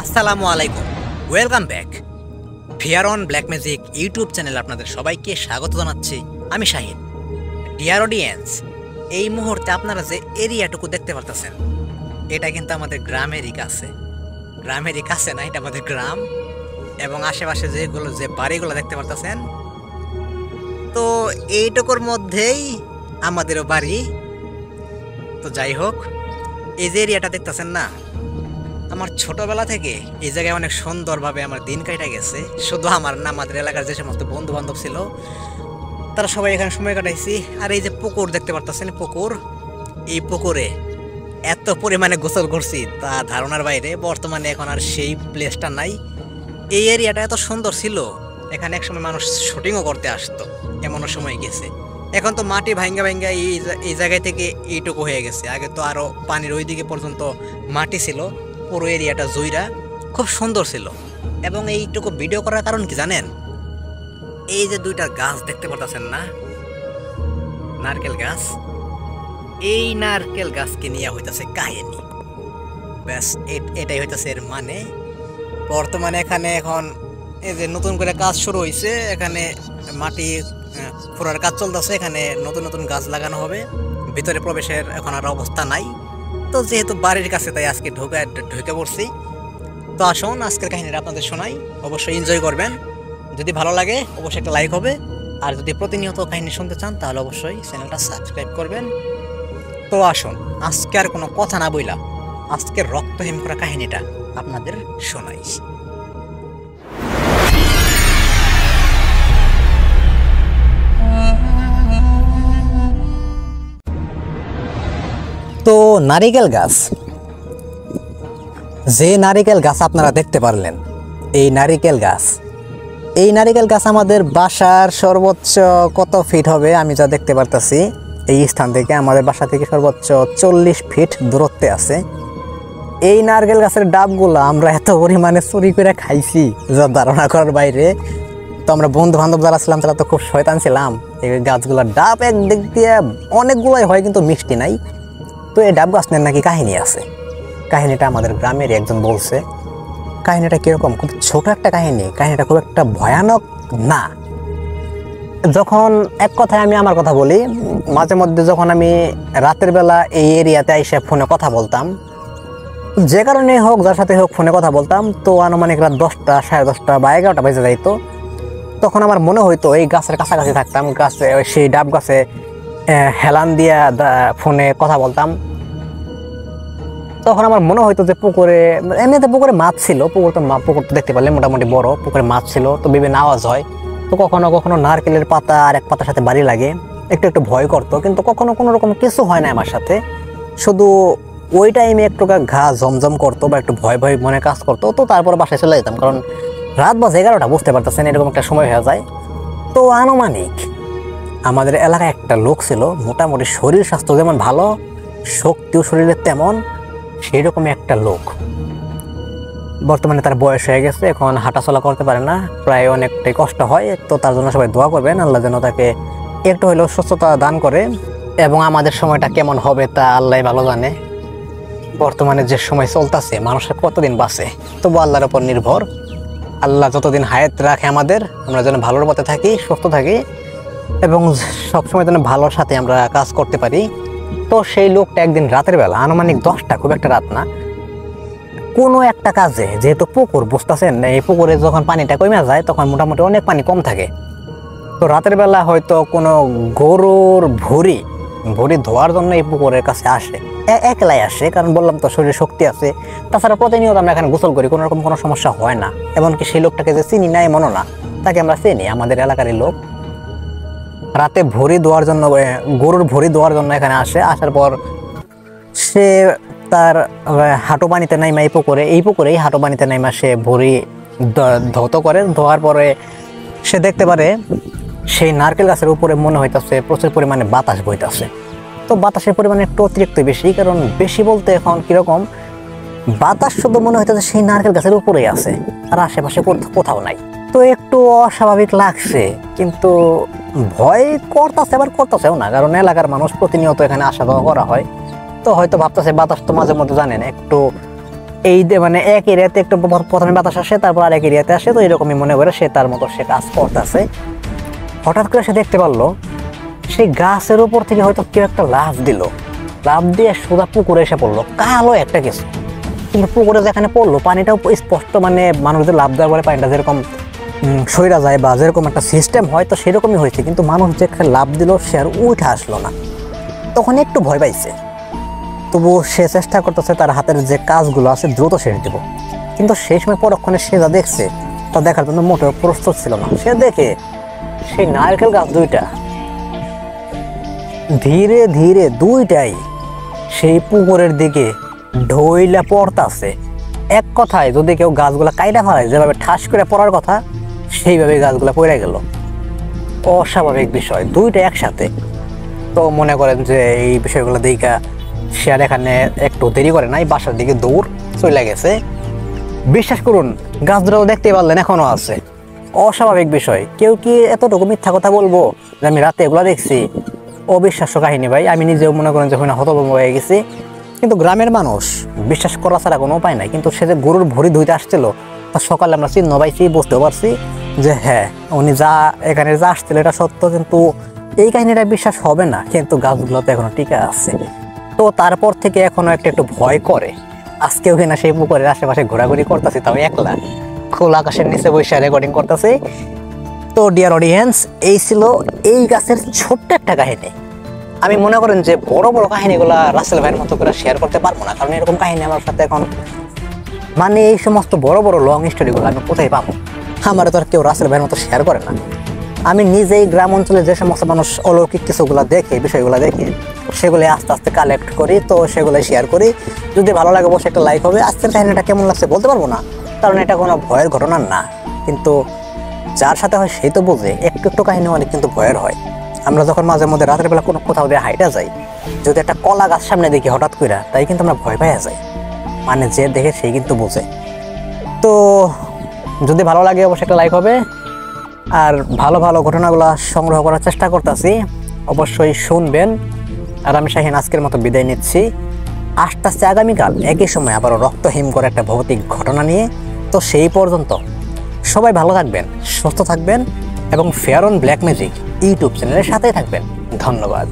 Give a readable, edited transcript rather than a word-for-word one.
আসসালামু আলাইকুম, welcome back. Fair on black magic YouTube চ্যানেলে আপনাদের সবাইকে স্বাগত জানাচ্ছি। আমি শাহিন। ডিয়ার অডিয়েন্স, এই মুহূর্তে আপনারা যে এরিয়াটুকু দেখতে পারতেছেন, এটা কিন্তু আমাদের গ্রামেরই কাছে। গ্রামেরই কাছে না, এটা আমাদের গ্রাম। এবং আশেপাশে যে বাড়িগুলো দেখতে পারতেছেন, তো এইটুকুর মধ্যেই আমাদেরও বাড়ি। তো যাই হোক, এই যে এরিয়াটা দেখতেছেন না, আমার ছোটবেলা থেকে এই জায়গায় অনেক সুন্দরভাবে আমার দিন কাটা গেছে। শুধু আমার না, আমাদের এলাকার যে সমস্ত বন্ধু বান্ধব ছিল তারা সবাই এখানে সময় কাটাইছি। আর এই যে পুকুর দেখতে পারতেছেন, পুকুর, এই পুকুরে এত পরিমাণে গোসল করছি তা ধারণার বাইরে। বর্তমানে এখন আর সেই প্লেসটা নাই। এই এরিয়াটা এত সুন্দর ছিল, এখানে একসময় মানুষ শুটিংও করতে আসতো, এমনও সময় গেছে। এখন তো মাটি ভাঙ্গা ভাঙ্গা এই জায়গায় থেকে এইটুকু হয়ে গেছে। আগে তো আরও পানির ওই দিকে পর্যন্ত মাটি ছিল। পুরো এরিয়াটা জুইরা খুব সুন্দর ছিল। এবং এইটুকু ভিডিও করার কারণ কি জানেন? এই যে দুইটা গাছ দেখতে পারতেছেন না, নারকেল গাছ, এই নারকেল গাছকে নিয়ে হইতাছে কাহিনী। ব্যাস, এটাই হইতাছে এর মানে। বর্তমানে এখানে এখন এই যে নতুন করে কাজ শুরু হয়েছে, এখানে মাটি খোঁড়ার কাজ চলতেছে। এখানে নতুন নতুন গাছ লাগানো হবে। ভিতরে প্রবেশের এখন আর অবস্থা নাই। তো যেহেতু বাড়ির কাছে, তাই আজকে ঢুকে পড়ছি। তো আসুন আজকের কাহিনীটা আপনাদের শোনাই। অবশ্যই এনজয় করবেন। যদি ভালো লাগে অবশ্যই একটা লাইক হবে। আর যদি প্রতিনিয়ত কাহিনী শুনতে চান তাহলে অবশ্যই চ্যানেলটা সাবস্ক্রাইব করবেন। তো আসুন আজকে আর কোনো কথা না বইলা আজকের রক্তহীন করা কাহিনীটা আপনাদের শোনাই। তো নারিকেল গাছ, যে নারিকেল গাছ আপনারা দেখতে পারলেন, এই নারিকেল গাছ আমাদের বাসার সর্বোচ্চ কত ফিট হবে আমি যা দেখতে পারতাছি, এই স্থান থেকে আমাদের বাসা থেকে সর্বোচ্চ 40 ফিট দূরত্বে আছে। এই নারকেল গাছের ডাবগুলো আমরা এত পরিমাণে চুরি করে খাইছি যা ধারণা করার বাইরে। তো আমরা বন্ধু বান্ধব যারা ছিলাম তারা তো খুব শয়তান ছিলাম। এই গাছগুলোর ডাব একদিক দিয়ে অনেকগুলোই হয়, কিন্তু মিষ্টি নাই। তো এই ডাব গাছ নাকি কাহিনী আছে। কাহিনীটা আমাদের গ্রামের একজন বলছে। কাহিনীটা কীরকম? খুব ছোট একটা কাহিনী। কাহিনীটা খুব একটা ভয়ানক না। যখন এক কথায় আমি আমার কথা বলি, মাঝে মধ্যে যখন আমি রাতের বেলা এই এরিয়াতে এসে ফোনে কথা বলতাম, যে কারণে হোক, যার সাথে হোক ফোনে কথা বলতাম, তো আনুমানিক রাত 10টা, 10:30 বা 11টা বেজে যাইতো। তখন আমার মনে হইতো এই গাছের কাছাকাছি থাকতাম, গাছে সেই ডাব গাছে হেলান দিয়া ফোনে কথা বলতাম। তখন আমার মনে হইতো যে পুকুরে, এমনিতে পুকুরে মাছ ছিল, পুকুর তো দেখতে পারলে মোটামুটি বড়, পুকুরে মাছ ছিল। তো বিভিন্ন আওয়াজ হয়। তো কখনো কখনো নারকেলের পাতা আর এক পাতার সাথে বাড়ি লাগে, একটু একটু ভয় করতো। কিন্তু কখনো কোনো রকম কিছু হয় না আমার সাথে। শুধু ওই টাইমে একটু ঘা জমজম করতো বা একটু ভয় ভয় মনে কাজ করতো। তো তারপরে বাসায় চলে যেতাম, কারণ রাত বাজে 11টা, বুঝতে পারতেছেন, এরকম একটা সময় হয়ে যায়। তো আনুমানিক আমাদের এলাকায় একটা লোক ছিল, মোটামুটি শরীর স্বাস্থ্য যেমন ভালো, শক্তিও শরীরের তেমন, সেই রকমই একটা লোক। বর্তমানে তার বয়স হয়ে গেছে, এখন হাঁটাচলা করতে পারে না, প্রায় অনেকটাই কষ্ট হয়। তো তার জন্য সবাই দোয়া করবেন, আল্লাহ যেন তাকে একটু হলেও সুস্থতা দান করে। এবং আমাদের সময়টা কেমন হবে তা আল্লাহ ভালো জানে। বর্তমানে যে সময় চলতেছে, মানুষের কতদিন বাঁচে তবু আল্লাহর উপর নির্ভর। আল্লাহ যতদিন হায়াত রাখে আমাদের, আমরা যেন ভালোর পথে থাকি, সুস্থ থাকি, এবং সবসময় যেন ভালোর সাথে আমরা কাজ করতে পারি। তো সেই লোকটা একদিন রাতের বেলা, আনুমানিক 10টা, খুব একটা রাত না, কোনো একটা কাজে, যেহেতু পুকুর, বুঝতেছেন, এই পুকুরে যখন পানিটা কমে যায় তখন মোটামুটি অনেক পানি কম থাকে। তো রাতের বেলা হয়তো কোনো গরুর ভুঁড়ি ধোয়ার জন্য এই পুকুরের কাছে আসে, একলাই আসে, কারণ বললাম তো শরীরে শক্তি আছে। তাছাড়া প্রতিনিয়ত আমরা এখানে গোসল করি, কোনো রকম কোনো সমস্যা হয় না। এমনকি সেই লোকটাকে যে চিনি না এমনও না, তাকে আমরা চিনি, আমাদের এলাকারই লোক। রাতে গরুর ভুঁড়ি ধোয়ার জন্য এখানে আসে। আসার পর সে তার হাঁটু পানিতে নাইমা এই পুকুরেই হাঁটু পানিতে নাইমা সে ভুঁড়ি ধৌত করে। ধোয়ার পরে সে দেখতে পারে সেই নারকেল গাছের উপরে মনে হইতেছে প্রচুর পরিমাণে বাতাস বইতেছে। তো বাতাসের পরিমাণ একটু অতিরিক্ত বেশি, কারণ বেশি বলতে এখন কিরকম, বাতাস শুধু মনে হইতেছে সেই নারকেল গাছের উপরেই আছে, আর আশেপাশে কোথাও নাই। তো একটু অস্বাভাবিক লাগছে, কিন্তু ভয় করতেছে, আবার করতেছেও না, কারণ এলাকার মানুষ প্রতিনিয়ত এখানে আসা যাওয়া করা হয়। তো হয়তো ভাবতেছে বাতাস তো মাঝে মধ্যে, জানেন, একটু মানে এক এরিয়াতে একটু প্রথমে বাতাস আসে, তারপর আরেক এরিয়াতে আসে, তো এরকমই মনে করে সে তার মতো সে কাজ করতেছে। হঠাৎ করে সে দেখতে পারলো সেই গাছের উপর থেকে হয়তো কেউ একটা লাফ দিল, লাফ দিয়ে সোজা পুকুরে এসে পড়লো, কালো একটা কিছু। কিন্তু পুকুরে যেখানে পড়লো পানিটাও স্পষ্ট, মানে মানুষ যে লাফ দেওয়ার পরে পানিটা যেরকম সইরা যায় বা যেরকম একটা সিস্টেম হয়, তো সেরকমই হয়েছে। কিন্তু মানুষ যেখানে লাফ দিল সে আর উঠে আসলো না। তখন একটু ভয় পাইছে, তবুও সে চেষ্টা করতেছে তার হাতের যে কাজগুলো আছে দ্রুত সেরে দেব। কিন্তু সেই সময় পরক্ষণে সে যা দেখছে তা দেখার জন্য মোটেও প্রস্তুত ছিল না। সে দেখে সেই নারকেল গাছ দুইটা ধীরে ধীরে দুইটাই সেই পুকুরের দিকে ঢইলা পড়তাছে। এক কথায় যদি কেউ গাছগুলা কাইটা ফেলায় যেভাবে ঠাস করে পড়ার কথা, সেইভাবে গাছগুলা পড়ে গেল। অস্বাভাবিক বিষয়, দুইটা একসাথে। তো মনে করেন যে এই বিষয়গুলো দেখা সে আর এখানে একটু দেরি করে নাই, বাসার দিকে দৌড় চলে গেছে। বিশ্বাস করুন, গাছ দুটো দেখতে পারলেন এখনো আছে। অস্বাভাবিক বিষয়। কেউ কি এতটুকু মিথ্যা কথা বলবো যে আমি রাতে এগুলো দেখছি? অবিশ্বাস্য কাহিনী ভাই। আমি নিজেও মনে করেন যখন হতভম্ব হয়ে গেছি। কিন্তু গ্রামের মানুষ বিশ্বাস করা ছাড়া কোনো উপায় নাই। কিন্তু সে যে গরুর ভরি ধুইতে আসছিল, তা সকালে আমরা চিহ্ন পাইছি, বুঝতেও পারছি যে হ্যাঁ উনি যা এখানে যা আসছিল এটা সত্য। কিন্তু এই কাহিনীটা বিশ্বাস হবে না, কিন্তু গাছগুলোতে এখনো টিকে আছে। তো তারপর থেকে এখনো একটু ভয় করে। আজকেও কিনা সেই পুকুরের আশেপাশে ঘোরাঘুরি করতেছি, তাও একলা, খোলা আকাশের নিচে বসে রেকর্ডিং করতেছি। তো ডিয়ার অডিয়েন্স, এই ছিল এই গাছের ছোট্ট একটা কাহিনী। আমি মনে করেন যে বড় বড় কাহিনীগুলা রাসেল ভাইয়ের মতো করে শেয়ার করতে পারবো না, কারণ এরকম কাহিনী আমার সাথে এখন, মানে এই সমস্ত বড় বড় লং স্টোরিগুলো আমি কোথায় পাবো? আমার তো আর কেউ রাসেল ভাইয়ের মতো শেয়ার করে না। আমি নিজেই গ্রাম অঞ্চলে যে সমস্ত মানুষ অলৌকিক কিছুগুলো দেখে, বিষয়গুলো দেখে, সেগুলো আস্তে আস্তে কালেক্ট করি, তো সেগুলো শেয়ার করি। যদি ভালো লাগে অবশ্যই একটা লাইক হবে। আজকের কাহিনীটা কেমন লাগছে বলতে পারবো না, কারণ এটা কোনো ভয়ের ঘটনা না। কিন্তু যার সাথে হয় সেই তো বোঝে, একটু একটু কাহিনী অনেক কিন্তু ভয়ের হয়। আমরা যখন মাঝে মধ্যে রাতের বেলা কোনো কোথাও দিয়ে হাইটা যাই, যদি একটা কলা গাছ সামনে দেখি হঠাৎ করে, তাই কিন্তু আমরা ভয় পাইয়া যাই। মানে যে দেখে সেই কিন্তু বোঝে। তো যদি ভালো লাগে অবশ্যই একটা লাইক হবে। আর ভালো ভালো ঘটনাগুলো সংগ্রহ করার চেষ্টা করতেছি, অবশ্যই শুনবেন। আর আমি শাহিন আজকের মতো বিদায় নিচ্ছি। আস্তে আস্তে আগামীকাল একই সময় আবারও রক্তহীন করে একটা ভৌতিক ঘটনা নিয়ে। তো সেই পর্যন্ত সবাই ভালো থাকবেন, সুস্থ থাকবেন এবং fair on black magic YouTube চ্যানেলের সাথেই থাকবেন। ধন্যবাদ।